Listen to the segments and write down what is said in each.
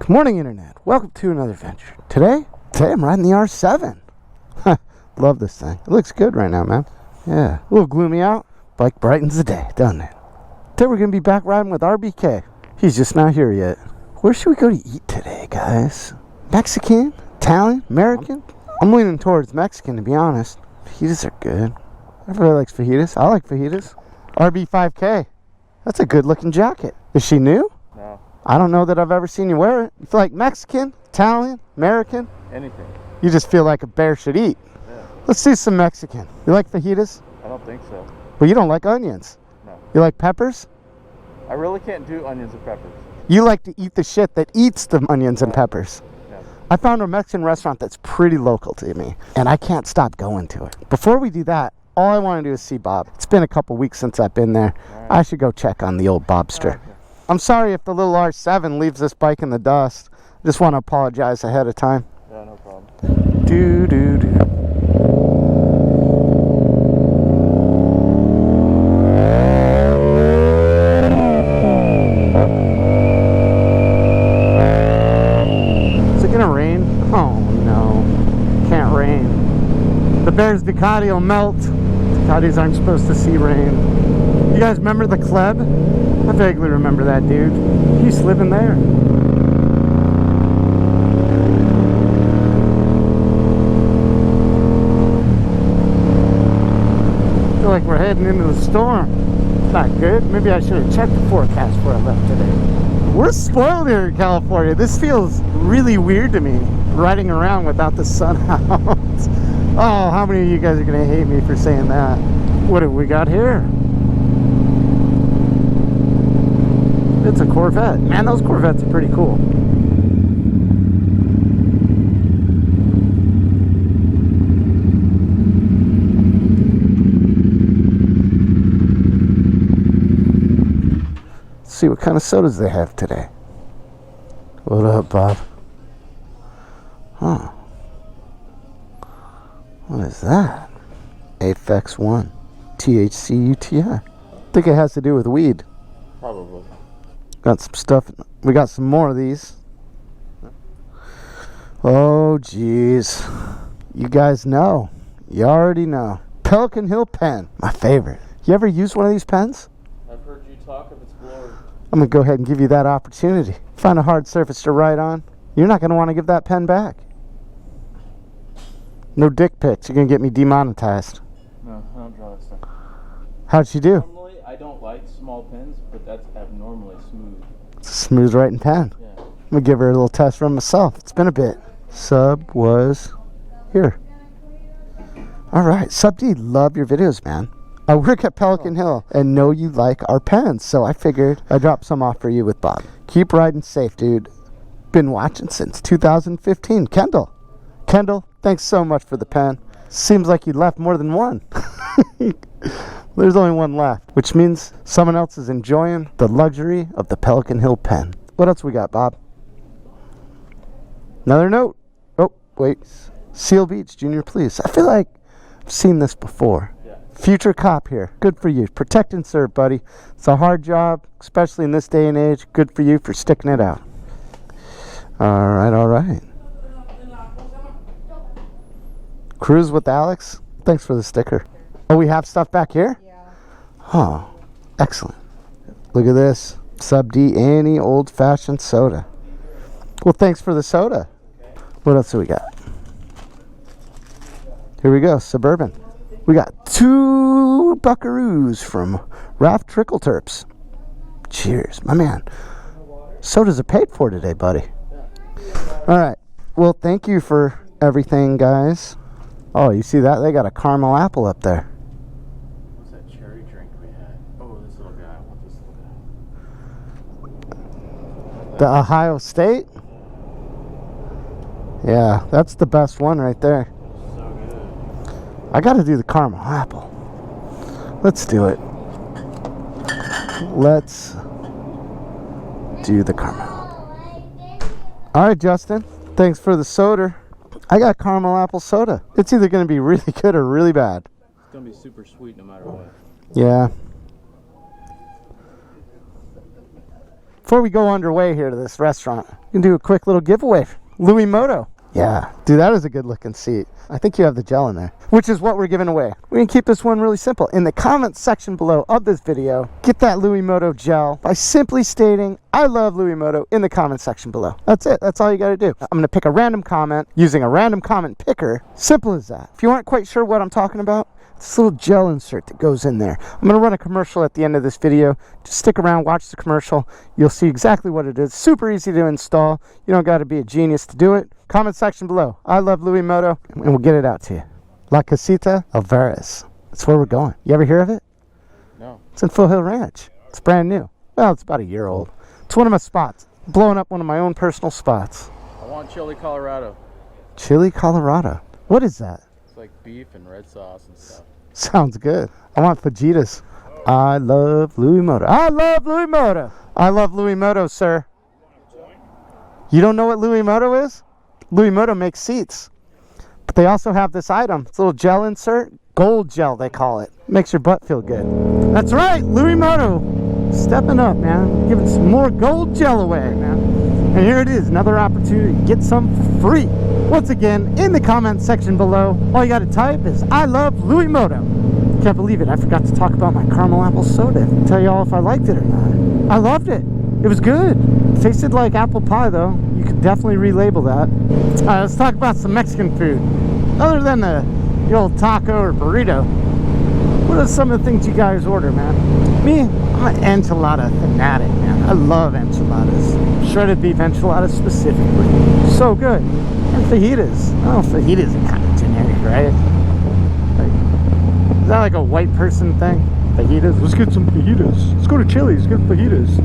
Good morning, Internet. Welcome to another adventure. Today I'm riding the R7. Love this thing. It looks good right now, man. Yeah, a little gloomy out. Bike brightens the day, doesn't it? Today we're going to be back riding with RBK. He's just not here yet. Where should we go to eat today, guys? Mexican? Italian? American? I'm leaning towards Mexican, to be honest. Fajitas are good. Everybody likes fajitas. I like fajitas. RB5K. That's a good looking jacket. Is she new? No. I don't know that I've ever seen you wear it. You feel like Mexican, Italian, American? Anything. You just feel like a bear should eat. Yeah. Let's do some Mexican. You like fajitas? I don't think so. Well, you don't like onions. No. You like peppers? I really can't do onions and peppers. You like to eat the shit that eats the onions and peppers. Yeah. I found a Mexican restaurant that's pretty local to me, and I can't stop going to it. Before we do that, all I want to do is see Bob. It's been a couple weeks since I've been there. Right. I should go check on the old Bobster. Okay. I'm sorry if the little R7 leaves this bike in the dust. I just want to apologize ahead of time. Yeah, no problem. Do. Is it gonna rain? Oh no, can't rain. The Bears Ducati will melt. Ducatis aren't supposed to see rain. You guys remember the Kleb? I vaguely remember that dude. He used to live in there. I feel like we're heading into the storm. It's not good. Maybe I should have checked the forecast before I left today. We're spoiled here in California. This feels really weird to me, riding around without the sun out. Oh, how many of you guys are going to hate me for saying that? What have we got here? It's a Corvette. Man, those Corvettes are pretty cool. Let's see what kind of sodas they have today. What up, Bob? Huh. What is that? Aphex 1. THC UTI. I think it has to do with weed. Probably. Got some stuff. We got some more of these. Oh, geez. You guys know. You already know. Pelican Hill pen. My favorite. You ever use one of these pens? I've heard you talk of its glory. I'm going to go ahead and give you that opportunity. Find a hard surface to write on. You're not going to want to give that pen back. No dick pics. You're going to get me demonetized. No, I don't draw that stuff. How'd she do? Normally, I don't like small pens, but that's abnormally smooth. It's a smooth writing pen. Yeah. I'm going to give her a little test run myself. It's been a bit. Sub was here. Alright, Sub D, love your videos, man. I work at Pelican Hill and know you like our pens, so I figured I'd drop some off for you with Bob. Keep riding safe, dude. Been watching since 2015. Kendall, thanks so much for the pen. Seems like you left more than one. There's only one left, which means someone else is enjoying the luxury of the Pelican Hill pen. What else we got, Bob? Another note. Oh, wait. Seal Beach, Junior, please. I feel like I've seen this before. Yeah. Future cop here. Good for you. Protect and serve, buddy. It's a hard job, especially in this day and age. Good for you for sticking it out. All right. Cruise with Alex. Thanks for the sticker. Oh, we have stuff back here? Yeah. Oh, excellent. Look at this. Sub D, any old-fashioned soda. Well, thanks for the soda. Okay. What else do we got? Here we go, Suburban. We got 2 buckaroos from Ralph Trickleterps. Cheers, my man. Sodas are paid for today, buddy. All right. Well, thank you for everything, guys. Oh, you see that? They got a caramel apple up there. What's that cherry drink we had? Oh, this little guy. I want this little guy. The Ohio State? Yeah, that's the best one right there. So good. I gotta do the caramel apple. Let's do it. Let's do the caramel. Alright, Justin. Thanks for the soda. I got caramel apple soda. It's either gonna be really good or really bad. It's gonna be super sweet no matter what. Yeah. Before we go underway here to this restaurant, we can do a quick little giveaway. Luimoto. Yeah, dude, that is a good looking seat. I think you have the gel in there, which is what we're giving away. We're gonna keep this one really simple. In the comments section below of this video, get that Luimoto gel by simply stating, I love Luimoto in the comment section below. That's it, that's all you gotta do. I'm gonna pick a random comment using a random comment picker. Simple as that. If you aren't quite sure what I'm talking about, this little gel insert that goes in there. I'm gonna run a commercial at the end of this video. Just stick around, watch the commercial. You'll see exactly what it is. Super easy to install. You don't gotta be a genius to do it. Comment section below. I love Luimoto, and we'll get it out to you. La Casita Olvera. That's where we're going. You ever hear of it? No. It's in Foothill Ranch. It's brand new. Well, it's about a year old. It's one of my spots. Blowing up one of my own personal spots. I want chili Colorado. Chili Colorado. What is that? It's like beef and red sauce and stuff. Sounds good. I want fajitas. I love Luimoto. I love Luimoto. I love Luimoto, sir. You don't know what Luimoto is? Luimoto makes seats. But they also have this item. It's a little gel insert. Gold gel, they call it. Makes your butt feel good. That's right, Luimoto. Stepping up, man. Giving some more gold gel away, man. And here it is, another opportunity to get some for free. Once again, in the comment section below, all you gotta type is, I love Luimoto. Can't believe it, I forgot to talk about my caramel apple soda. Tell y'all if I liked it or not. I loved it. It was good. It tasted like apple pie though. You could definitely relabel that. Alright, let's talk about some Mexican food. Other than the old taco or burrito, what are some of the things you guys order, man? Me, I'm an enchilada fanatic, man. I love enchiladas. Shredded beef enchiladas specifically. So good. And fajitas. Oh, fajitas are kind of generic, right? Like, is that like a white person thing? Fajitas? Let's get some fajitas. Let's go to Chili's, get fajitas.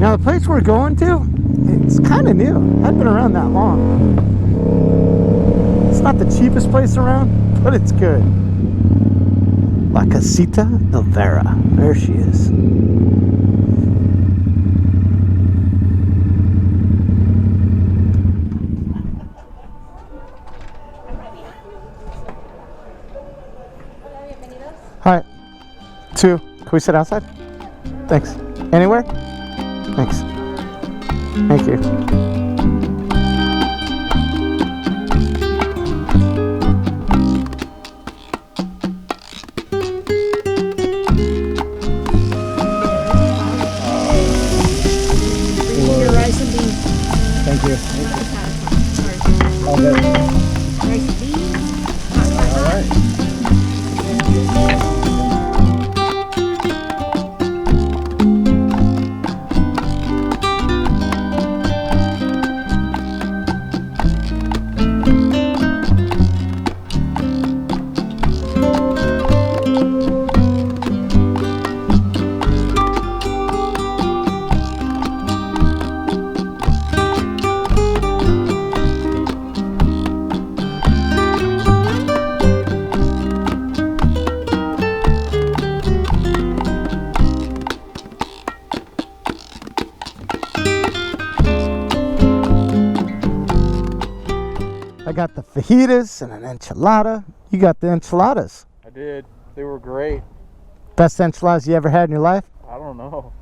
Now the place we're going to, it's kind of new. It hasn't been around that long. It's not the cheapest place around, but it's good. La Casita Olvera. There she is. Hi. 2. Can we sit outside? Thanks. Anywhere? Thanks. Thank you. Your rice and beans. Thank you. Sorry. All good. Rice and beans. All right. I got the fajitas and an enchilada. You got the enchiladas. I did. They were great. Best enchiladas you ever had in your life? I don't know.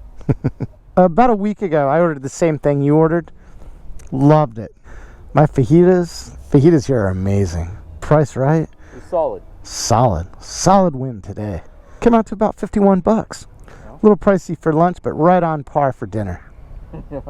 About a week ago, I ordered the same thing you ordered. Loved it. My fajitas here are amazing. Price right? It's solid. Solid win today. Came out to about 51 bucks. A little pricey for lunch, but right on par for dinner. Yeah.